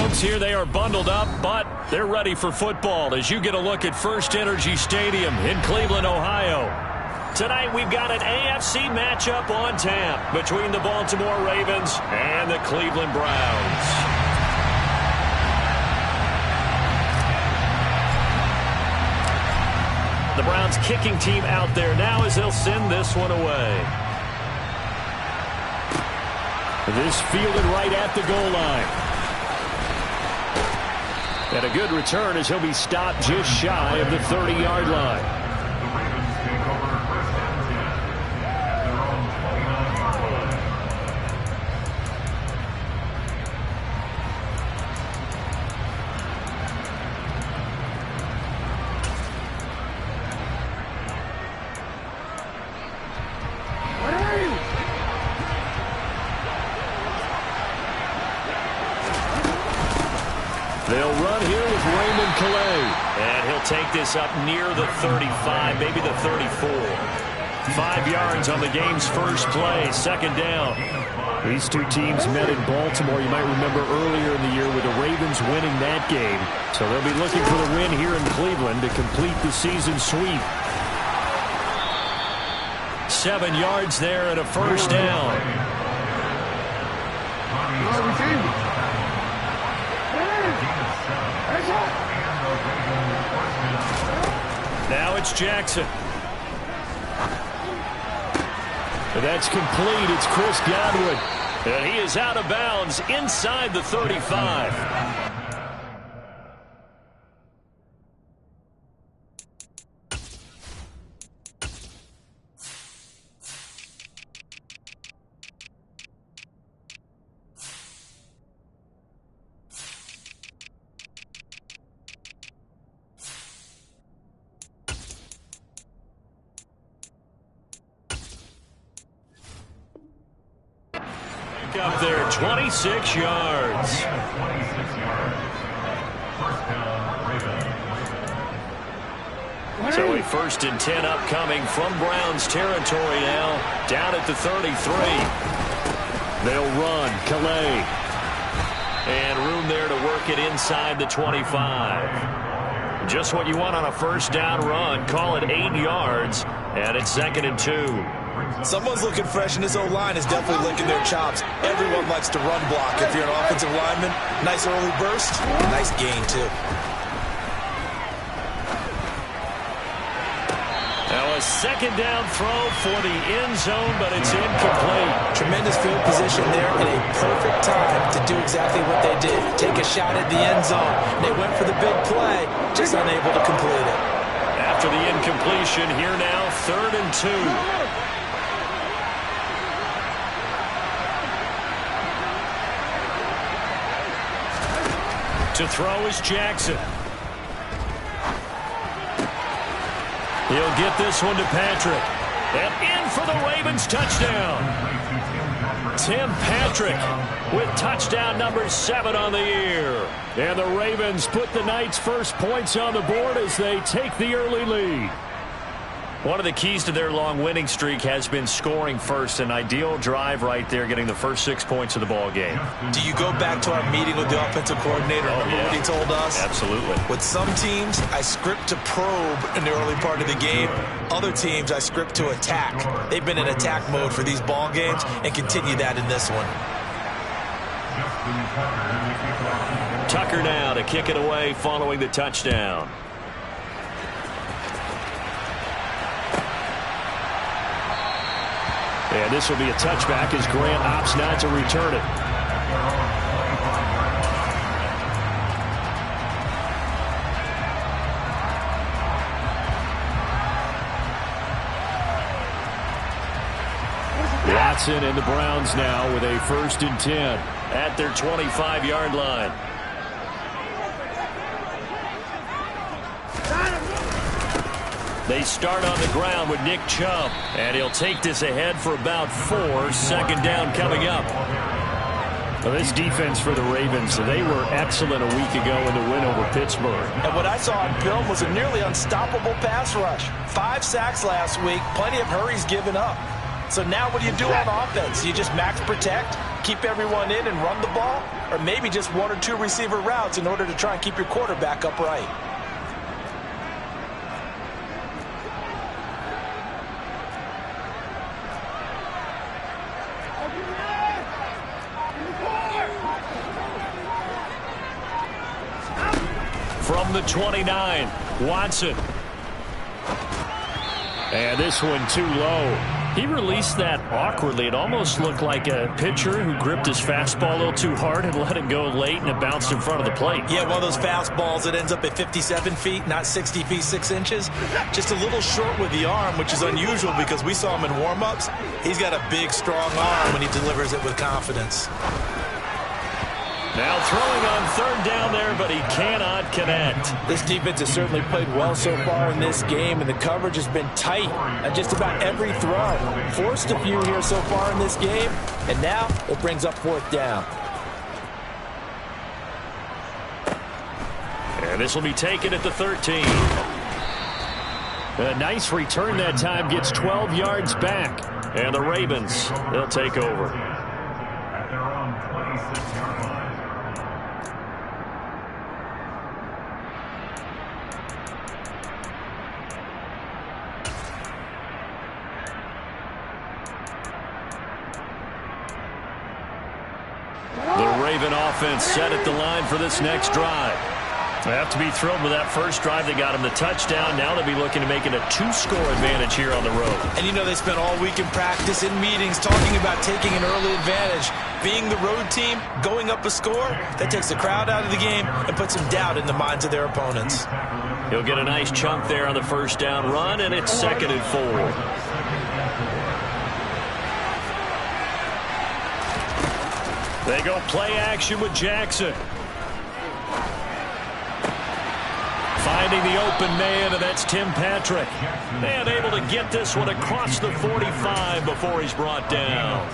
Folks, here they are bundled up, but they're ready for football as you get a look at First Energy Stadium in Cleveland, Ohio. Tonight we've got an AFC matchup on tap between the Baltimore Ravens and the Cleveland Browns. The Browns kicking team out there now as they'll send this one away. This fielded right at the goal line. And a good return as he'll be stopped just shy of the 30-yard line. They'll run here with Raymond Calais. And he'll take this up near the 35, maybe the 34. 5 yards on the game's first play, second down. These two teams met in Baltimore, you might remember earlier in the year with the Ravens winning that game. So they'll be looking for the win here in Cleveland to complete the season sweep. 7 yards there and a first down. Now it's Jackson. That's complete. It's Chris Godwin. And he is out of bounds inside the 35. Up there, 26 yards. So a 1st and 10 upcoming from Browns territory now, down at the 33. They'll run, Calais. And room there to work it inside the 25. Just what you want on a first down run. Call it 8 yards, and it's 2nd and 2. Someone's looking fresh, and this O-line is definitely licking their chops. Everyone likes to run block. If you're an offensive lineman, nice early burst, nice gain, too. Now a 2nd down throw for the end zone, but it's incomplete. Tremendous field position there and a perfect time to do exactly what they did. Take a shot at the end zone. They went for the big play, just unable to complete it. After the incompletion, here now, 3rd and 2. To throw is Jackson. He'll get this one to Patrick. And in for the Ravens touchdown. Tim Patrick with touchdown number 7 on the year. And the Ravens put the Knights' first points on the board as they take the early lead. One of the keys to their long winning streak has been scoring first. An ideal drive right there, getting the first 6 points of the ball game. Do you go back to our meeting with the offensive coordinator? Remember what he told us? Absolutely. With some teams, I script to probe in the early part of the game. Other teams, I script to attack. They've been in attack mode for these ball games and continue that in this one. Tucker now to kick it away following the touchdown. And this will be a touchback as Grant opts not to return it. Watson and the Browns now with a 1st and 10 at their 25-yard line. They start on the ground with Nick Chubb, and he'll take this ahead for about 4. 2nd down coming up. Well, this defense for the Ravens, they were excellent a week ago in the win over Pittsburgh. And what I saw on film was a nearly unstoppable pass rush. 5 sacks last week, plenty of hurries given up. So now what do you do on offense? You just max protect, keep everyone in and run the ball, or maybe just 1 or 2 receiver routes in order to try and keep your quarterback upright. From the 29, Watson. And this one too low. He released that awkwardly. It almost looked like a pitcher who gripped his fastball a little too hard and let it go late, and it bounced in front of the plate. Yeah, one of those fastballs that ends up at 57 feet, not 60 feet, 6 inches. Just a little short with the arm, which is unusual because we saw him in warm-ups. He's got a big, strong arm when he delivers it with confidence. Now throwing on third down there, but he cannot connect. This defense has certainly played well so far in this game, and the coverage has been tight at just about every throw. Forced a few here so far in this game, and now it brings up 4th down. And this will be taken at the 13. A nice return that time, gets 12 yards back. And the Ravens, they'll take over. At their own 26-yard line. The Raven offense set at the line for this next drive. They have to be thrilled with that first drive. They got him the touchdown. Now they'll be looking to make it a 2-score advantage here on the road. And you know they spent all week in practice, in meetings, talking about taking an early advantage. Being the road team, going up a score, that takes the crowd out of the game and puts some doubt in the minds of their opponents. He'll get a nice chunk there on the first down run, and it's 2nd and 4. They go play action with Jackson. Finding the open man, and that's Tim Patrick. And able to get this one across the 45 before he's brought down.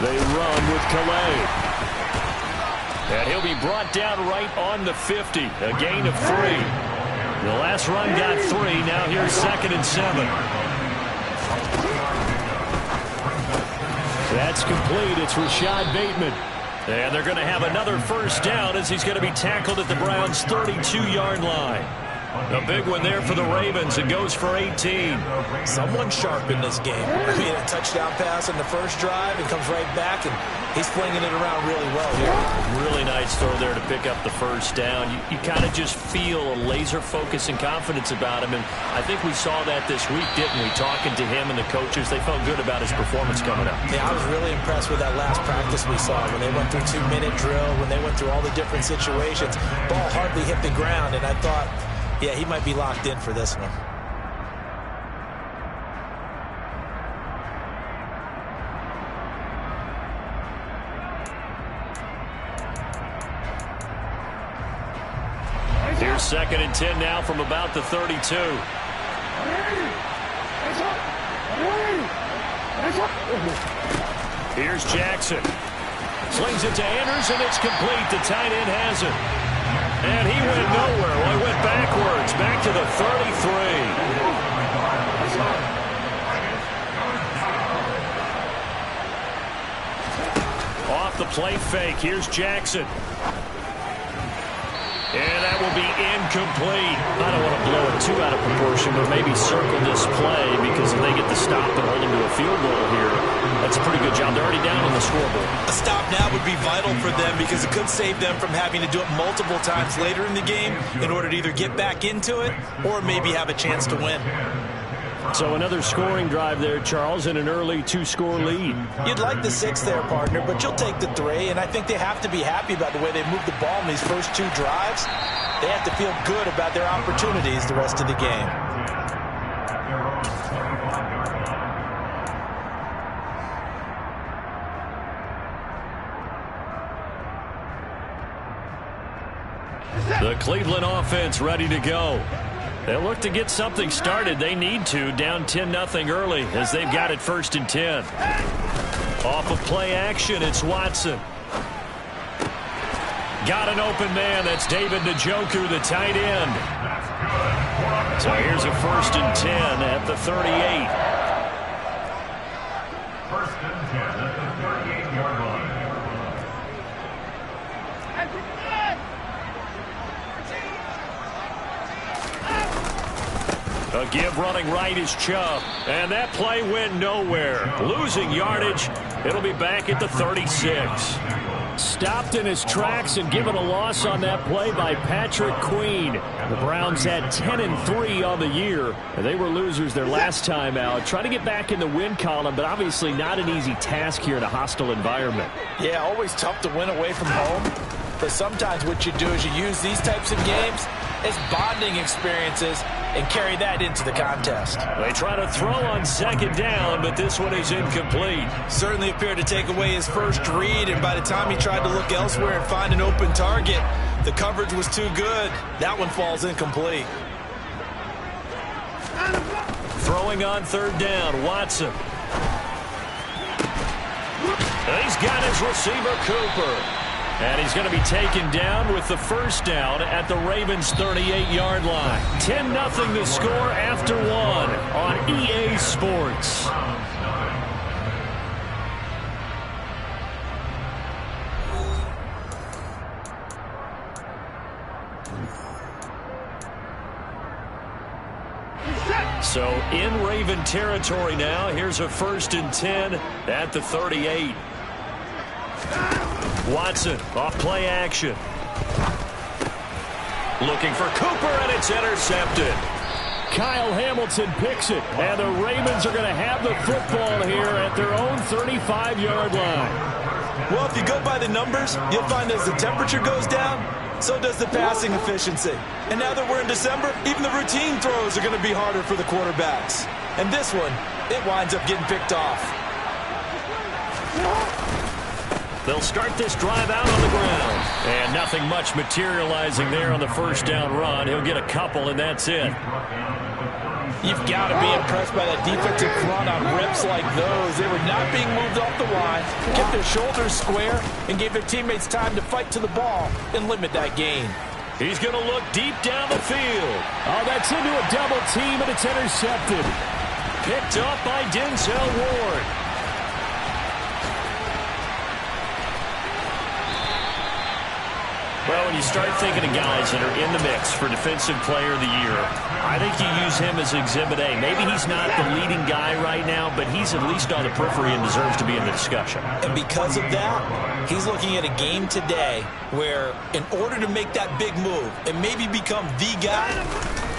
They run with Calais. And he'll be brought down right on the 50. A gain of 3. The last run got 3. Now here's 2nd and 7. That's complete. It's Rashad Bateman. And they're going to have another first down as he's going to be tackled at the Browns' 32-yard line. A big one there for the Ravens. It goes for 18. Someone sharp in this game. I mean, a touchdown pass in the first drive and comes right back, and he's flinging it around really well here. Really nice throw there to pick up the first down. You kind of just feel a laser focus and confidence about him, and I think we saw that this week, didn't we? Talking to him and the coaches, they felt good about his performance coming up. Yeah, I was really impressed with that last practice we saw when they went through 2-minute drill, when they went through all the different situations. Ball hardly hit the ground, and I thought, yeah, he might be locked in for this one. Here's 2nd and 10 now from about the 32. Here's Jackson. Slings it to Andrews, and it's complete. The tight end has it. And he went nowhere. Well, he went backwards, back to the 33. Off the play fake. Here's Jackson. And that will be incomplete. I don't want to blow it too out of proportion, but maybe circle this play, because if they get the stop and hold them to a field goal here, that's a pretty good job. They're already down on the scoreboard. A stop now would be vital for them because it could save them from having to do it multiple times later in the game in order to either get back into it or maybe have a chance to win. So another scoring drive there, Charles, and an early 2-score lead. You'd like the 6 there, partner, but you'll take the 3, and I think they have to be happy about the way they moved the ball in these first 2 drives. They have to feel good about their opportunities the rest of the game. The Cleveland offense ready to go. They'll look to get something started. They need to. Down 10-0 early as they've got it 1st and 10. Off of play action, it's Watson. Got an open man. That's David Njoku, the tight end. So here's a 1st and 10 at the 38. 1st and 10 at the 38-yard line. A give running right is Chubb. And that play went nowhere. Losing yardage. It'll be back at the 36. Stopped in his tracks and given a loss on that play by Patrick Queen. The Browns had 10-3 on the year. And they were losers their last time out. Trying to get back in the win column, but obviously not an easy task here in a hostile environment. Yeah, always tough to win away from home. But sometimes what you do is you use these types of games as bonding experiences and carry that into the contest. They try to throw on 2nd down, but this one is incomplete. Certainly appeared to take away his first read, and by the time he tried to look elsewhere and find an open target, the coverage was too good. That one falls incomplete. Throwing on 3rd down, Watson. He's got his receiver, Cooper. And he's going to be taken down with the 1st down at the Ravens' 38-yard line. 10-0 the score after 1 on EA Sports. So in Raven territory now. Here's a 1st and 10 at the 38. Watson off play action. Looking for Cooper, and it's intercepted. Kyle Hamilton picks it, and the Ravens are going to have the football here at their own 35-yard line. Well, if you go by the numbers, you'll find as the temperature goes down, so does the passing efficiency. And now that we're in December, even the routine throws are going to be harder for the quarterbacks. And this one, it winds up getting picked off. They'll start this drive out on the ground. And nothing much materializing there on the 1st down run. He'll get a couple, and that's it. You've got to be impressed by that defensive front on rips like those. They were not being moved off the line, kept their shoulders square, and gave their teammates time to fight to the ball and limit that gain. He's going to look deep down the field. Oh, that's into a double team, and it's intercepted. Picked up by Denzel Ward. Well, when you start thinking of guys that are in the mix for Defensive Player of the Year, I think you use him as Exhibit A. Maybe he's not the leading guy right now, but he's at least on the periphery and deserves to be in the discussion. And because of that, he's looking at a game today where in order to make that big move and maybe become the guy,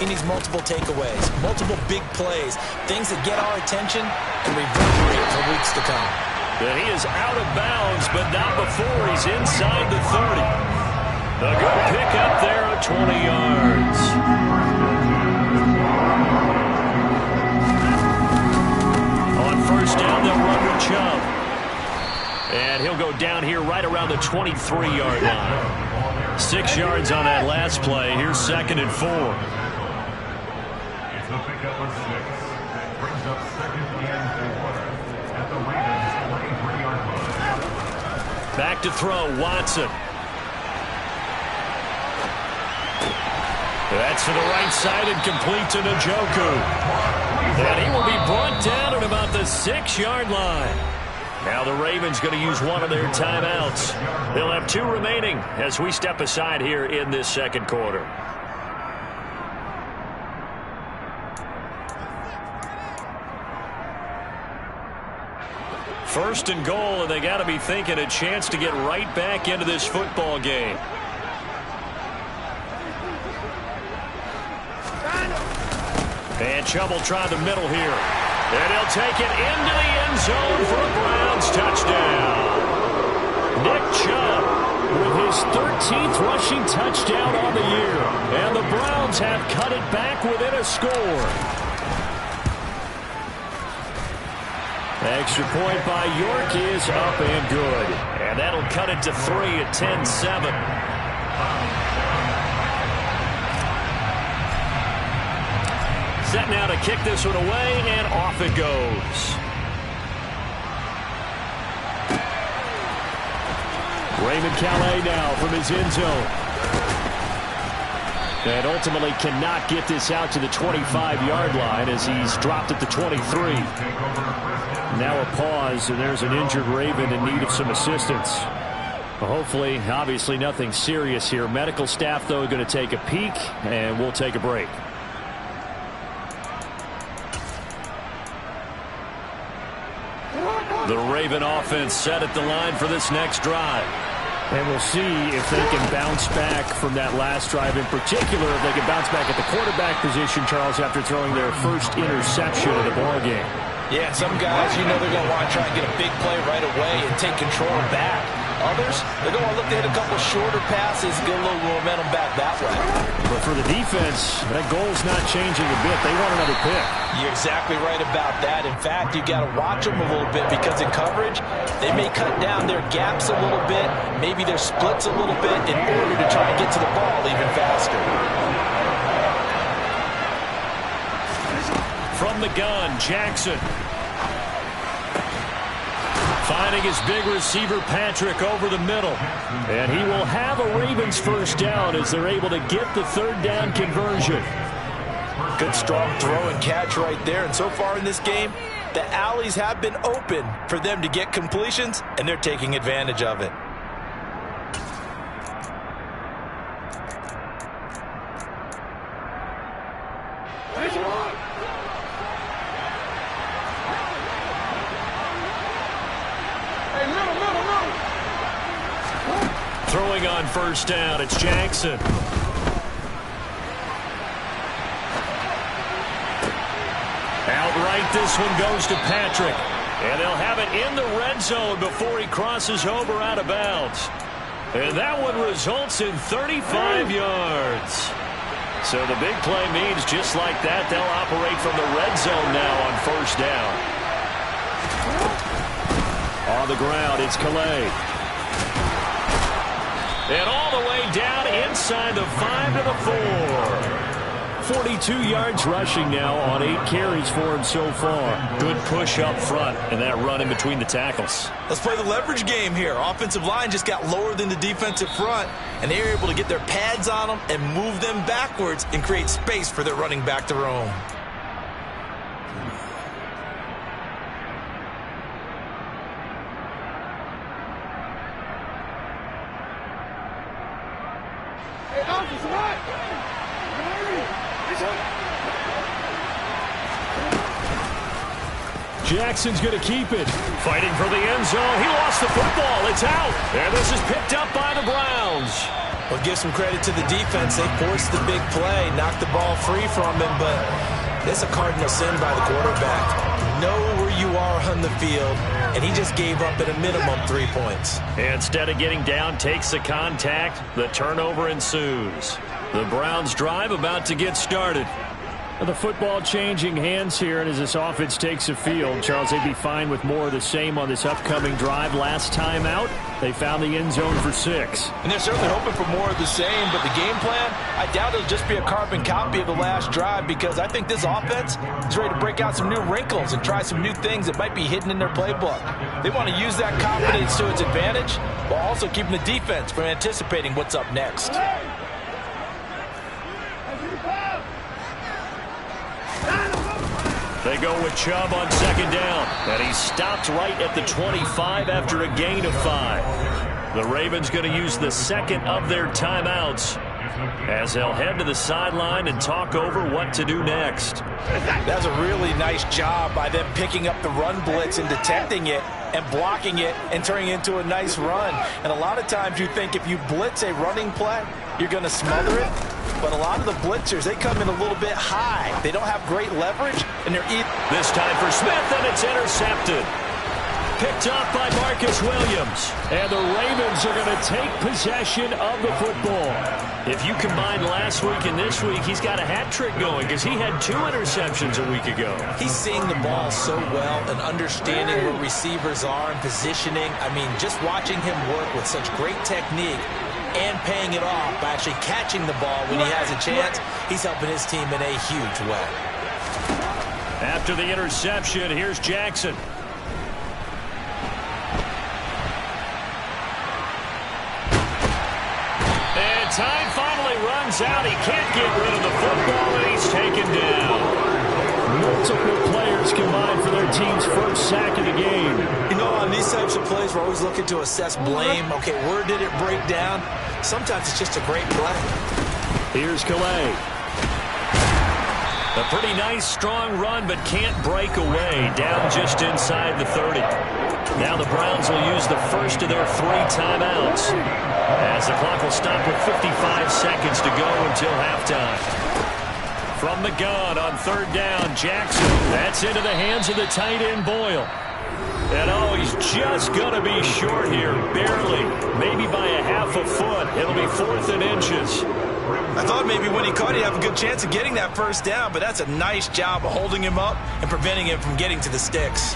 he needs multiple takeaways, multiple big plays, things that get our attention and reverberate for weeks to come. But he is out of bounds, but not before he's inside the 30. A good pick up there at 20 yards. On 1st down, they'll run with Chubb. And he'll go down here right around the 23-yard line. 6 yards on that last play. Here's 2nd and 4. It's a pickup of 6. Brings up 2nd and 4 at the Ravens' 23-yard line. Back to throw, Watson. That's to the right side and complete to Njoku. And he will be brought down at about the 6-yard line. Now the Ravens going to use one of their timeouts. They'll have 2 remaining as we step aside here in this 2nd quarter. First and goal, and they got to be thinking a chance to get right back into this football game. And Chubb will try the middle here. And he'll take it into the end zone for a Browns touchdown. Nick Chubb with his 13th rushing touchdown on the year. And the Browns have cut it back within a score. Extra point by York is up and good. And that'll cut it to 3 at 10-7. Set now to kick this one away, and off it goes. Raymond Calais now from his end zone. And ultimately cannot get this out to the 25-yard line as he's dropped at the 23. Now a pause, and there's an injured Raven in need of some assistance. Well, hopefully, obviously nothing serious here. Medical staff, though, going to take a peek, and we'll take a break. The Raven offense set at the line for this next drive. And we'll see if they can bounce back from that last drive. In particular, if they can bounce back at the quarterback position, Charles, after throwing their first interception of the ballgame. Yeah, and some guys, you know they're going to want to try and get a big play right away and take control back. Others, they're going to look to hit a couple shorter passes, get a little momentum back that way. But for the defense, that goal's not changing a bit. They want another pick. You're exactly right about that. In fact, you got to watch them a little bit because in coverage, they may cut down their gaps a little bit, maybe their splits a little bit in order to try and get to the ball even faster. From the gun, Jackson. Finding his big receiver, Patrick, over the middle. And he will have a Ravens first down as they're able to get the third down conversion. Good strong throw and catch right there. And so far in this game, the alleys have been open for them to get completions, and they're taking advantage of it. Throwing on first down, it's Jackson. Outright, this one goes to Patrick. And they'll have it in the red zone before he crosses over out of bounds. And that one results in 35 yards. So the big play means just like that, they'll operate from the red zone now on first down. On the ground, it's Calais. And all the way down inside the 5 to the 4. 42 yards rushing now on 8 carries for him so far. Good push up front and that run in between the tackles. Let's play the leverage game here. Offensive line just got lower than the defensive front, and they were able to get their pads on them and move them backwards and create space for their running back to roam. Jackson's going to keep it. Fighting for the end zone. He lost the football. It's out. And this is picked up by the Browns. Well, give some credit to the defense. They forced the big play, knocked the ball free from him, but it's a cardinal sin by the quarterback. Know where you are on the field, and he just gave up at a minimum 3 points. Instead of getting down, takes the contact. The turnover ensues. The Browns drive about to get started. The football changing hands here, and as this offense takes the field, Charles, they'd be fine with more of the same on this upcoming drive. Last time out, they found the end zone for 6. And they're certainly hoping for more of the same, but the game plan, I doubt it'll just be a carbon copy of the last drive, because I think this offense is ready to break out some new wrinkles and try some new things that might be hidden in their playbook. They want to use that confidence to its advantage, while also keeping the defense from anticipating what's up next. They go with Chubb on second down, and he stopped right at the 25 after a gain of 5. The Ravens going to use the second of their timeouts as they'll head to the sideline and talk over what to do next. That's a really nice job by them picking up the run blitz and detecting it and blocking it and turning it into a nice run. And a lot of times you think if you blitz a running play, you're going to smother it. But a lot of the blitzers, they come in a little bit high. They don't have great leverage, and they're this time for Smith, and it's intercepted. Picked up by Marcus Williams. And the Ravens are going to take possession of the football. If you combine last week and this week, he's got a hat trick going because he had 2 interceptions a week ago. He's seeing the ball so well and understanding where receivers are and positioning. I mean, just watching him work with such great technique and paying it off by actually catching the ball when he has a chance, he's helping his team in a huge way. After the interception, here's Jackson. time finally runs out. He can't get rid of the football, and he's taken down. Multiple players combined for their team's first sack of the game. You know, on these types of plays, we're always looking to assess blame. Okay, where did it break down? Sometimes it's just a great play. Here's Calais. A pretty nice, strong run, but can't break away. Down just inside the 30. Now the Browns will use the first of their 3 timeouts, as the clock will stop with 55 seconds to go until halftime. From the gun on 3rd down, Jackson. That's into the hands of the tight end, Boyle. And oh, he's just going to be short here, barely, maybe by a half a foot. It'll be 4th and inches. I thought maybe when he caught, he'd have a good chance of getting that first down, but that's a nice job of holding him up and preventing him from getting to the sticks.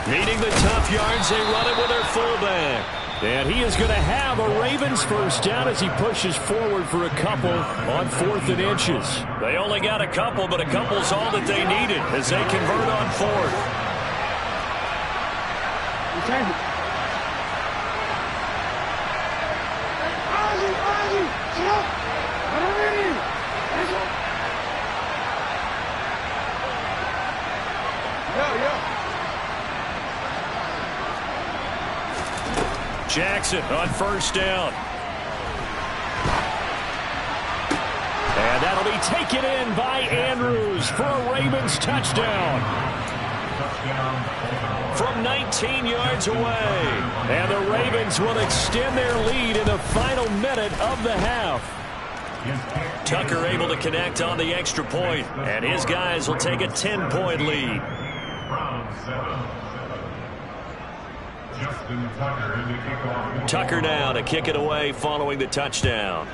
Needing the tough yards, they run it with their fullback. And he is going to have a Ravens first down as he pushes forward for a couple on 4th and inches. They only got a couple, but a couple's all that they needed as they convert on 4th. Jackson on 1st down. And that'll be taken in by Andrews for a Ravens touchdown. From 19 yards away. And the Ravens will extend their lead in the final minute of the half. Tucker able to connect on the extra point, and his guys will take a 10-point lead. Tucker now to kick it away following the touchdown.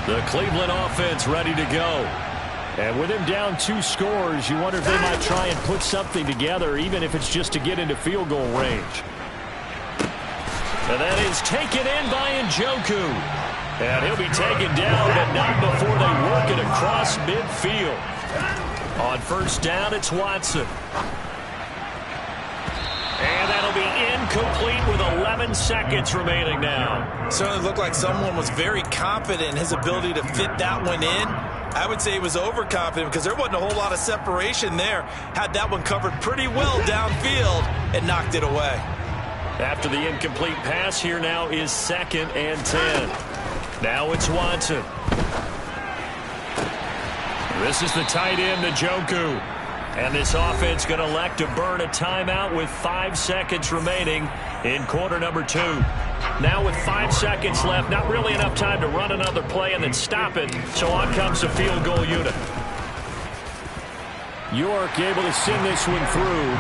The Cleveland offense ready to go. And with him down 2 scores, you wonder if they might try and put something together, even if it's just to get into field goal range. And that is taken in by Njoku. And he'll be taken down, but not before they work it across midfield. On 1st down, it's Watson. And that'll be incomplete with 11 seconds remaining now. Certainly looked like someone was very confident in his ability to fit that one in. I would say he was overconfident because there wasn't a whole lot of separation there. Had that one covered pretty well downfield and knocked it away. After the incomplete pass, here now is 2nd and 10. Now it's Watson. This is the tight end, Njoku. And this offense going to elect to burn a timeout with 5 seconds remaining in quarter number 2. Now with 5 seconds left, not really enough time to run another play and then stop it. So on comes the field goal unit. York able to send this one through.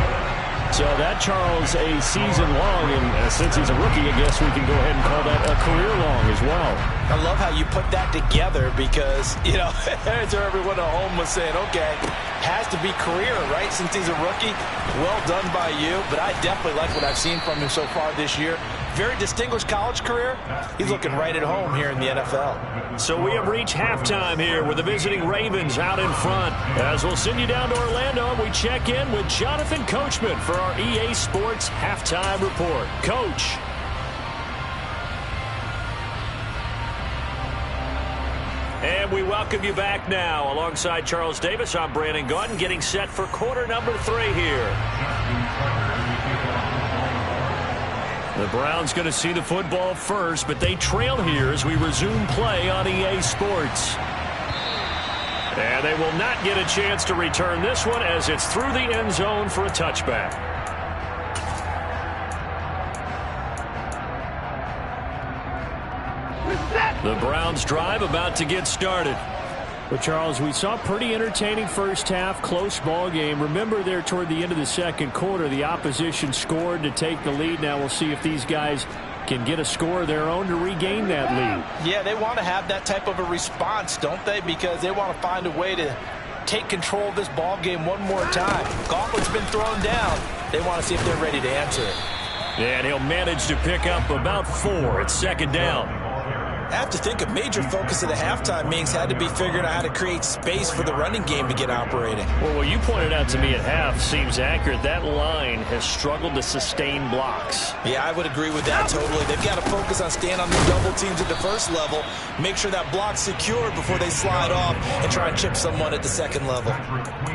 So that, Charles, a season long, and since he's a rookie, I guess we can go ahead and call that a career long as well. I love how you put that together because, you know, as everyone at home was saying, okay, has to be career, right, since he's a rookie. Well done by you, but I definitely like what I've seen from him so far this year. Very distinguished college career. He's looking right at home here in the NFL. So we have reached halftime here with the visiting Ravens out in front. As we'll send you down to Orlando, and we check in with Jonathan Coachman for our EA Sports Halftime Report. Coach. And we welcome you back now. Alongside Charles Davis, I'm Brandon Gaudin, getting set for quarter number 3 here. The Browns going to see the football first, but they trail here as we resume play on EA Sports. And they will not get a chance to return this one as it's through the end zone for a touchback. The Browns drive about to get started. Well, Charles, we saw a pretty entertaining first half, close ball game. Remember there toward the end of the second quarter, the opposition scored to take the lead. Now we'll see if these guys back and get a score of their own to regain that lead. Yeah, they want to have that type of a response, don't they? Because they want to find a way to take control of this ball game one more time. Gauntlet's been thrown down. They want to see if they're ready to answer it. And he'll manage to pick up about 4. It's second down. I have to think a major focus of the halftime meetings had to be figuring out how to create space for the running game to get operating. Well, what you pointed out to me at half seems accurate. That line has struggled to sustain blocks. Yeah, I would agree with that totally. They've got to focus on staying on the double teams at the first level, make sure that block's secured before they slide off and try and chip someone at the second level.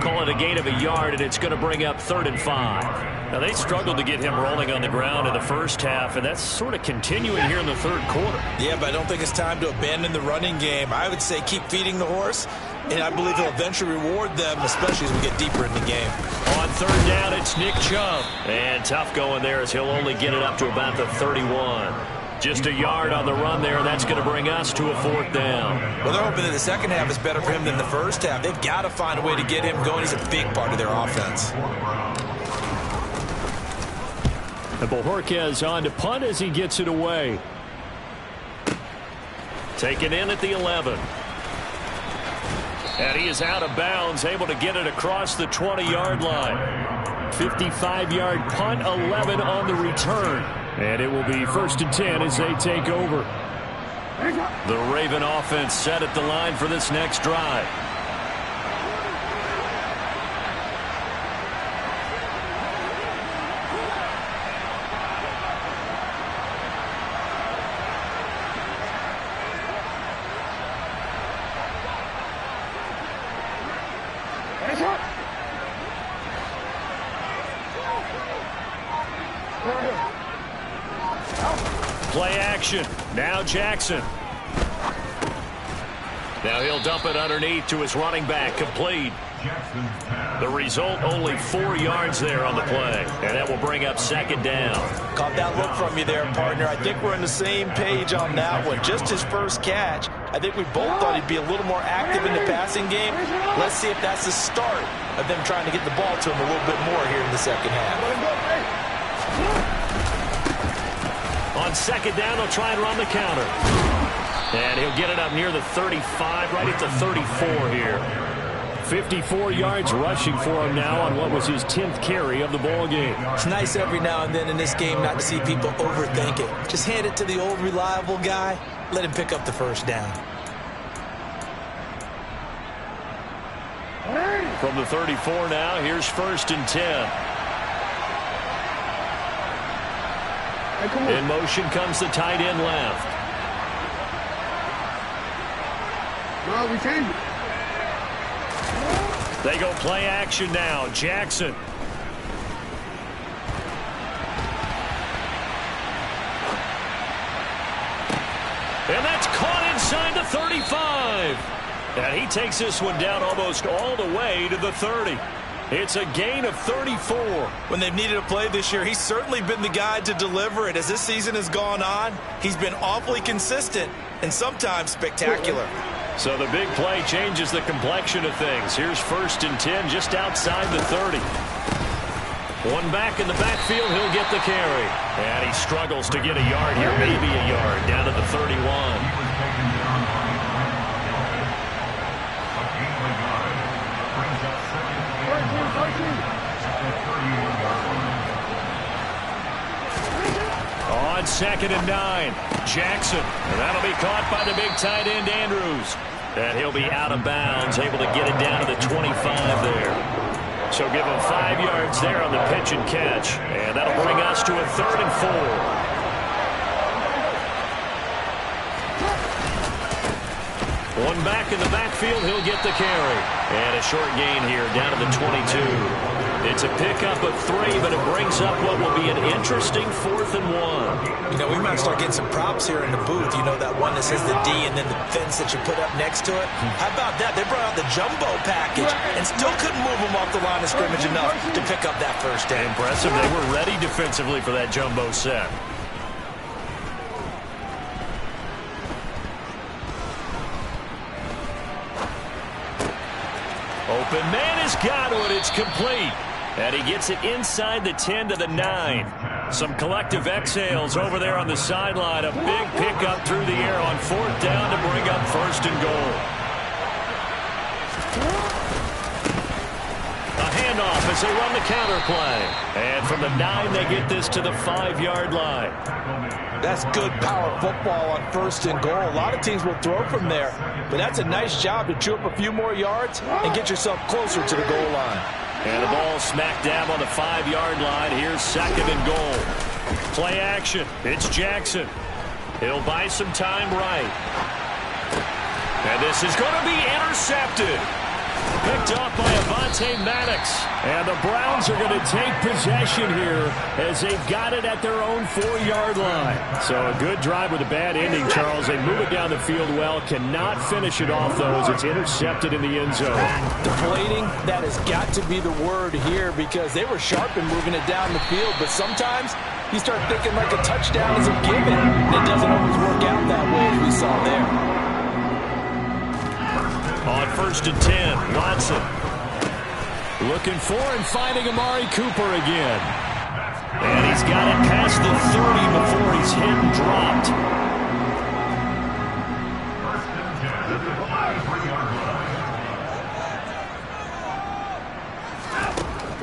Call it a gain of a yard, and it's going to bring up 3rd and 5. Now, they struggled to get him rolling on the ground in the first half, and that's sort of continuing here in the third quarter. Yeah, but I don't think it's time to abandon the running game. I would say keep feeding the horse, and I believe he'll eventually reward them, especially as we get deeper in the game. On 3rd down, it's Nick Chubb. And tough going there as he'll only get it up to about the 31. Just a yard on the run there, and that's going to bring us to a 4th down. Well, they're hoping that the second half is better for him than the first half. They've got to find a way to get him going. He's a big part of their offense. And Bojorquez on to punt as he gets it away. Taken in at the 11. And he is out of bounds, able to get it across the 20-yard line. 55-yard punt, 11 on the return. And it will be 1st and 10 as they take over. The Raven offense set at the line for this next drive. Play action. Now Jackson. Now he'll dump it underneath to his running back. Complete. The result, only 4 yards there on the play. And that will bring up 2nd down. Caught that look from you there, partner. I think we're on the same page on that one. Just his first catch. I think we both thought he'd be a little more active in the passing game. Let's see if that's the start of them trying to get the ball to him a little bit more here in the second half. On 2nd down, they'll try and run the counter. And he'll get it up near the 35, right at the 34 here. 54 yards rushing for him now on what was his 10th carry of the ball game. It's nice every now and then in this game not to see people overthink it. Just hand it to the old reliable guy. Let him pick up the first down. From the 34 now, here's 1st and 10. In motion comes the tight end left. They go play action now. Jackson. And that's caught inside the 35. And he takes this one down almost all the way to the 30. It's a gain of 34. When they've needed a play this year, he's certainly been the guy to deliver it. As this season has gone on, he's been awfully consistent and sometimes spectacular. So the big play changes the complexion of things. Here's 1st and 10 just outside the 30. One back in the backfield, he'll get the carry. And he struggles to get a yard here, maybe a yard, down to the 31. On 2nd and 9, Jackson. And that'll be caught by the big tight end, Andrews. And he'll be out of bounds, able to get it down to the 25 there. So give him 5 yards there on the pitch and catch. And that'll bring us to a 3rd and 4. One back in the backfield, he'll get the carry. And a short gain here, down to the 22. It's a pickup of 3, but it brings up what will be an interesting 4th and 1. You know, we might start getting some props here in the booth. You know, that one that says the D and then the fence that you put up next to it. How about that? They brought out the jumbo package and still couldn't move them off the line of scrimmage enough to pick up that first down. Impressive. They were ready defensively for that jumbo set. Open man has got it. It's complete. And he gets it inside the 10 to the 9. Some collective exhales over there on the sideline. A big pickup through the air on 4th down to bring up 1st and goal. A handoff as they run the counter play. And from the 9, they get this to the 5-yard line. That's good power football on 1st and goal. A lot of teams will throw from there, but that's a nice job to chew up a few more yards and get yourself closer to the goal line. And the ball smack dab on the 5-yard line. Here's 2nd and goal. Play action. It's Jackson. He'll buy some time right. And this is going to be intercepted. Picked off by Avonte Maddox. And the Browns are going to take possession here as they've got it at their own 4-yard line. So a good drive with a bad ending, Charles. They move it down the field well. Cannot finish it off, though, as it's intercepted in the end zone. Deflating, that has got to be the word here because they were sharp in moving it down the field. But sometimes you start thinking like a touchdown is a given. And it doesn't always work out that way as we saw there. On 1st and 10, Watson looking for and finding Amari Cooper again. And he's got it past the 30 before he's hit and dropped.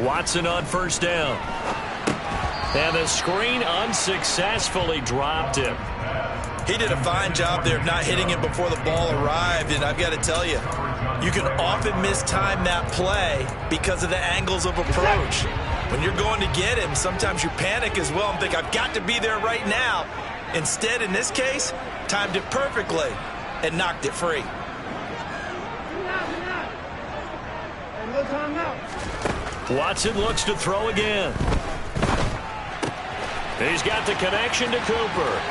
Watson on 1st down. And the screen unsuccessfully dropped him. He did a fine job there of not hitting him before the ball arrived, and I've got to tell you, you can often mistime that play because of the angles of approach. When you're going to get him, sometimes you panic as well and think, I've got to be there right now. Instead, in this case, timed it perfectly and knocked it free. Watson looks to throw again. He's got the connection to Cooper.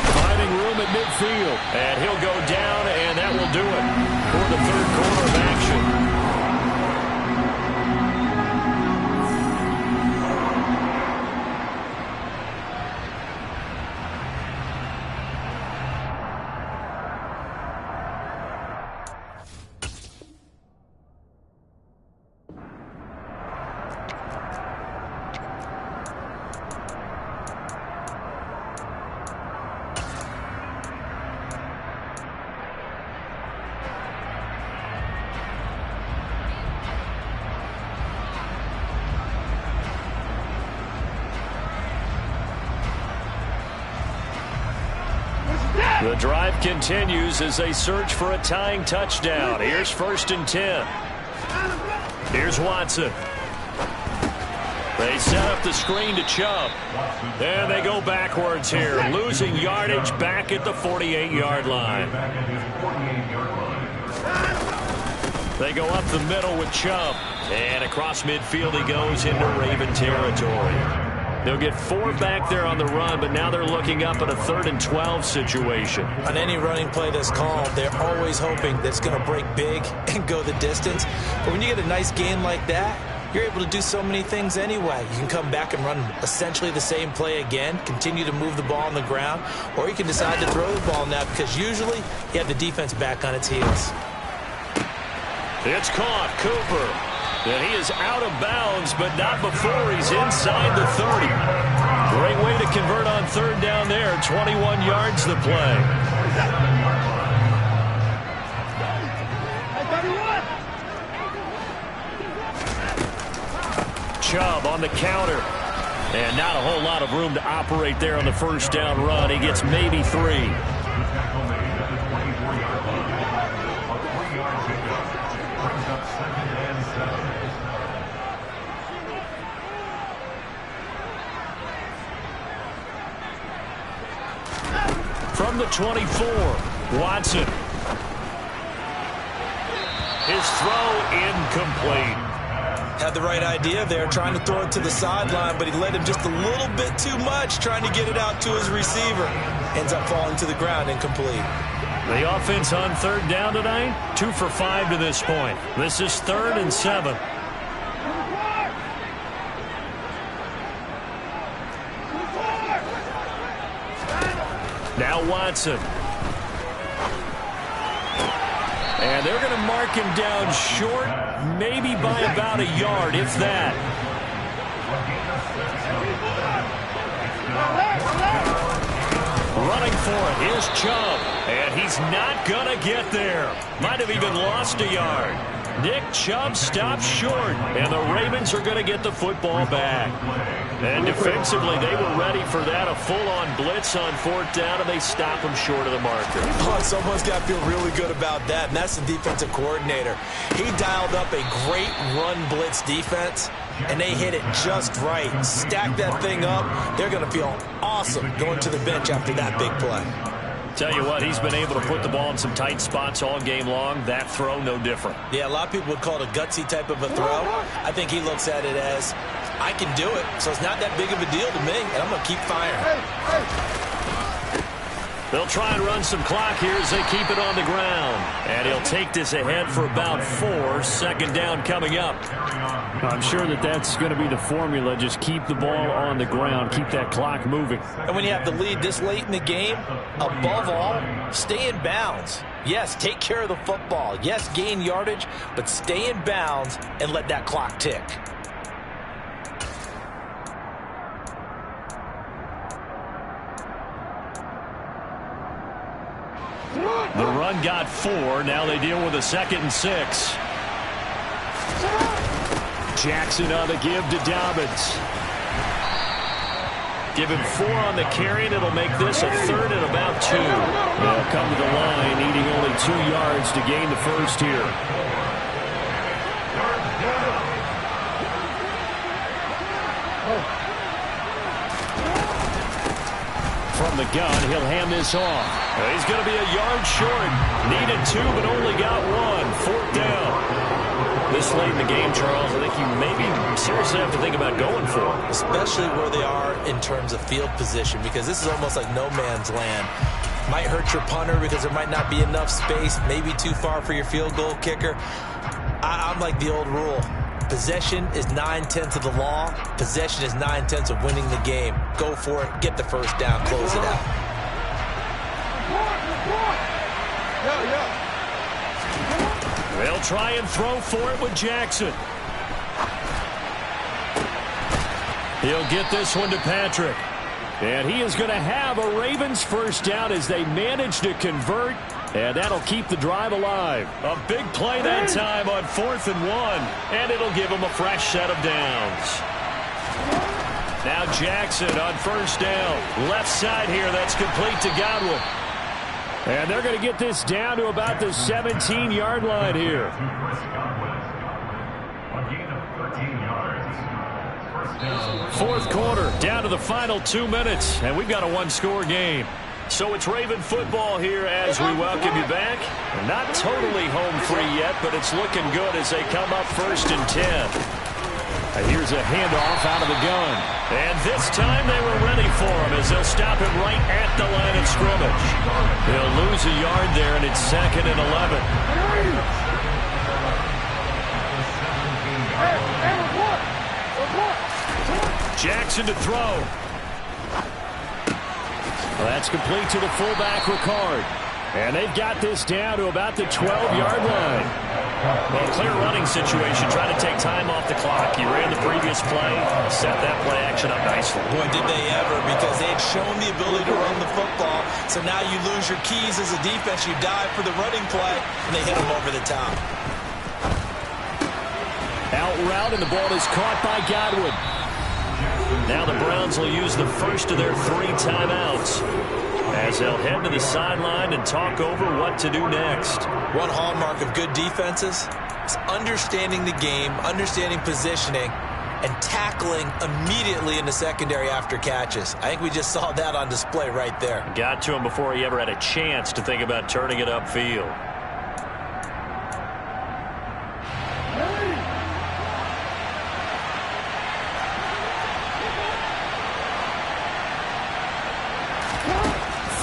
Finding room at midfield. And he'll go down, and that will do it for the 3rd quarter of action. The drive continues as they search for a tying touchdown. Here's 1st and 10. Here's Watson. They set up the screen to Chubb. And they go backwards here, losing yardage back at the 48-yard line. They go up the middle with Chubb. And across midfield he goes into Raven territory. They'll get 4 back there on the run, but now they're looking up at a 3rd and 12 situation. On any running play that's called, they're always hoping that it's going to break big and go the distance. But when you get a nice gain like that, you're able to do so many things anyway. You can come back and run essentially the same play again, continue to move the ball on the ground, or you can decide to throw the ball now because usually you have the defense back on its heels. It's caught. Cooper. And he is out of bounds, but not before he's inside the 30. Great way to convert on 3rd down there. 21 yards the play. Chubb on the counter. And not a whole lot of room to operate there on the 1st down run. He gets maybe 3. From the 24, Watson. His throw incomplete. Had the right idea there, trying to throw it to the sideline, but he led him just a little bit too much, trying to get it out to his receiver. Ends up falling to the ground incomplete. The offense on 3rd down tonight, 2 for 5 to this point. This is 3rd and 7. Now Watson. And they're going to mark him down short, maybe by about a yard, if that. Running for it. Here's Chubb. And he's not going to get there. Might have even lost a yard. Nick Chubb stops short. And the Ravens are going to get the football back. And defensively, they were ready for that. A full-on blitz on 4th down, and they stop him short of the marker. Oh, someone's got to feel really good about that, and that's the defensive coordinator. He dialed up a great run blitz defense, and they hit it just right. Stack that thing up. They're going to feel awesome going to the bench after that big play. Tell you what, he's been able to put the ball in some tight spots all game long. That throw, no different. Yeah, a lot of people would call it a gutsy type of a throw. I think he looks at it as, I can do it, so it's not that big of a deal to me, and I'm going to keep firing. They'll try and run some clock here as they keep it on the ground. And he'll take this ahead for about 4. 2nd down coming up. I'm sure that's going to be the formula. Just keep the ball on the ground. Keep that clock moving. And when you have the lead this late in the game, above all, stay in bounds. Yes, take care of the football. Yes, gain yardage, but stay in bounds and let that clock tick. The run got 4. Now they deal with a 2nd and 6. Jackson on the give to Dobbins. Give him 4 on the carry, and it'll make this a 3rd and about 2. They'll come to the line, needing only 2 yards to gain the first here. From the gun, he'll hand this off. He's going to be a yard short. Needed 2, but only got 1. 4th down. This late in the game, Charles, I think you maybe seriously have to think about going for it. Especially where they are in terms of field position, because this is almost like no man's land. Might hurt your punter because there might not be enough space, maybe too far for your field goal kicker. I'm like the old rule. Possession is 9/10 of the law. Possession is 9/10 of winning the game. Go for it. Get the first down. Close it out. They'll try and throw for it with Jackson. He'll get this one to Patrick. And he is going to have a Ravens first down as they manage to convert. And that'll keep the drive alive. A big play that time on 4th and 1. And it'll give them a fresh set of downs. Now Jackson on 1st down. Left side here, that's complete to Godwin. And they're going to get this down to about the 17-yard line here. 4th quarter, down to the final 2 minutes. And we've got a 1-score game. So it's Raven football here as we welcome you back. Not totally home free yet, but it's looking good as they come up 1st and 10. And here's a handoff out of the gun. And this time they were ready for him as they'll stop him right at the line of scrimmage. He'll lose a yard there, and it's 2nd and 11. Jackson to throw. Well, that's complete to the fullback, Ricard. And they've got this down to about the 12-yard line. Well, clear running situation, trying to take time off the clock. He ran the previous play, set that play action up nicely. Boy, did they ever, because they had shown the ability to run the football. So now you lose your keys as a defense. You dive for the running play, and they hit him over the top. Out route, and the ball is caught by Godwin. Now the Browns will use the first of their 3 timeouts as they'll head to the sideline and talk over what to do next. One hallmark of good defenses is understanding the game, understanding positioning, and tackling immediately in the secondary after catches. I think we just saw that on display right there. Got to him before he ever had a chance to think about turning it upfield.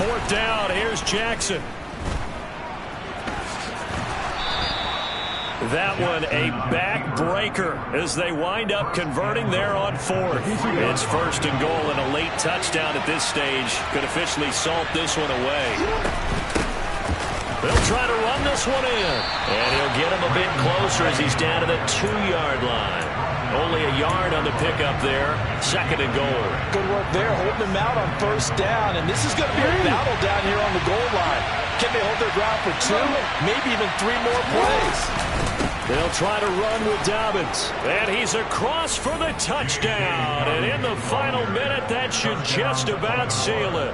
Fourth down, here's Jackson. That one a backbreaker as they wind up converting there on 4th. It's 1st and goal, and a late touchdown at this stage could officially salt this one away. They'll try to run this one in, and he'll get him a bit closer as he's down to the 2-yard line. Only a yard on the pickup there. 2nd and goal. Good work there, holding him out on 1st down. And this is going to be a battle down here on the goal line. Can they hold their ground for 2, maybe even 3 more plays? They'll try to run with Dobbins. And he's across for the touchdown. And in the final minute, that should just about seal it.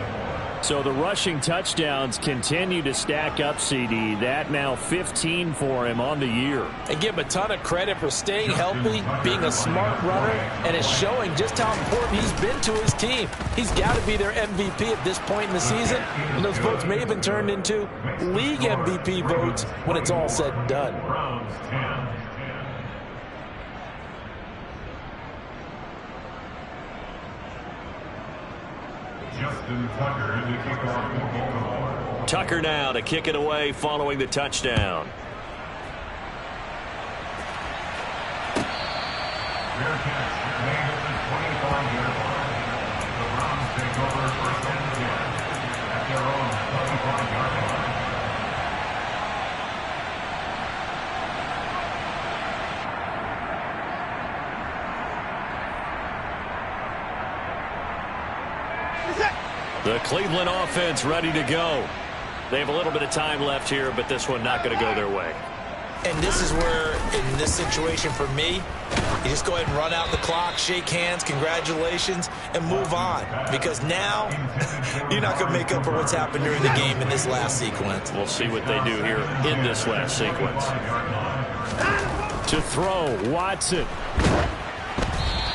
So the rushing touchdowns continue to stack up, CD. That now 15 for him on the year. And give him a ton of credit for staying healthy, being a smart runner, and it's showing just how important he's been to his team. He's got to be their MVP at this point in the season, and those votes may have been turned into league MVP votes when it's all said and done. Browns 10. Justin Tucker, the kickoff for Baltimore. Tucker now to kick it away following the touchdown. Fair catch made at the 25-yard line. The Browns take over 1st and 10 at their own 25-yard line. The Cleveland offense ready to go. They have a little bit of time left here, but this one not going to go their way. And this is where, in this situation for me, you just go ahead and run out the clock, shake hands, congratulations, and move on. Because now, you're not going to make up for what's happened during the game in this last sequence. We'll see what they do here in this last sequence. To throw, Watson.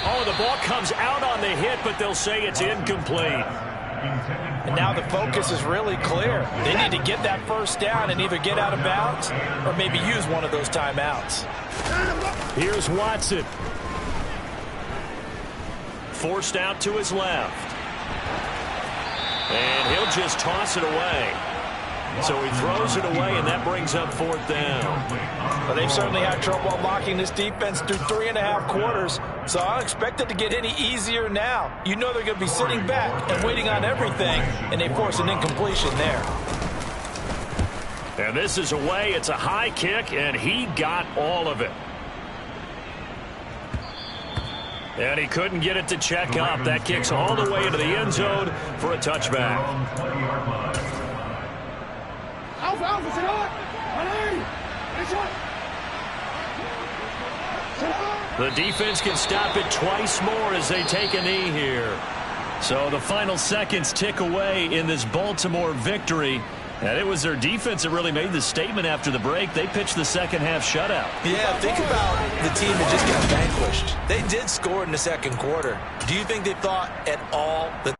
Oh, the ball comes out on the hit, but they'll say it's incomplete. And now the focus is really clear. They need to get that 1st down and either get out of bounds or maybe use one of those timeouts. Here's Watson. Forced out to his left. And he'll just toss it away. So he throws it away, and that brings up 4th down. Well, they've certainly had trouble unlocking this defense through 3.5 quarters, so I don't expect it to get any easier now. You know they're going to be sitting back and waiting on everything, and they force an incompletion there. And this is away. It's a high kick, and he got all of it. And he couldn't get it to check up. That kicks all the way into the end zone for a touchback. The defense can stop it twice more as they take a knee here. So the final seconds tick away in this Baltimore victory. And it was their defense that really made the statement after the break. They pitched the second-half shutout. Yeah, think about the team that just got vanquished. They did score in the 2nd quarter. Do you think they thought at all that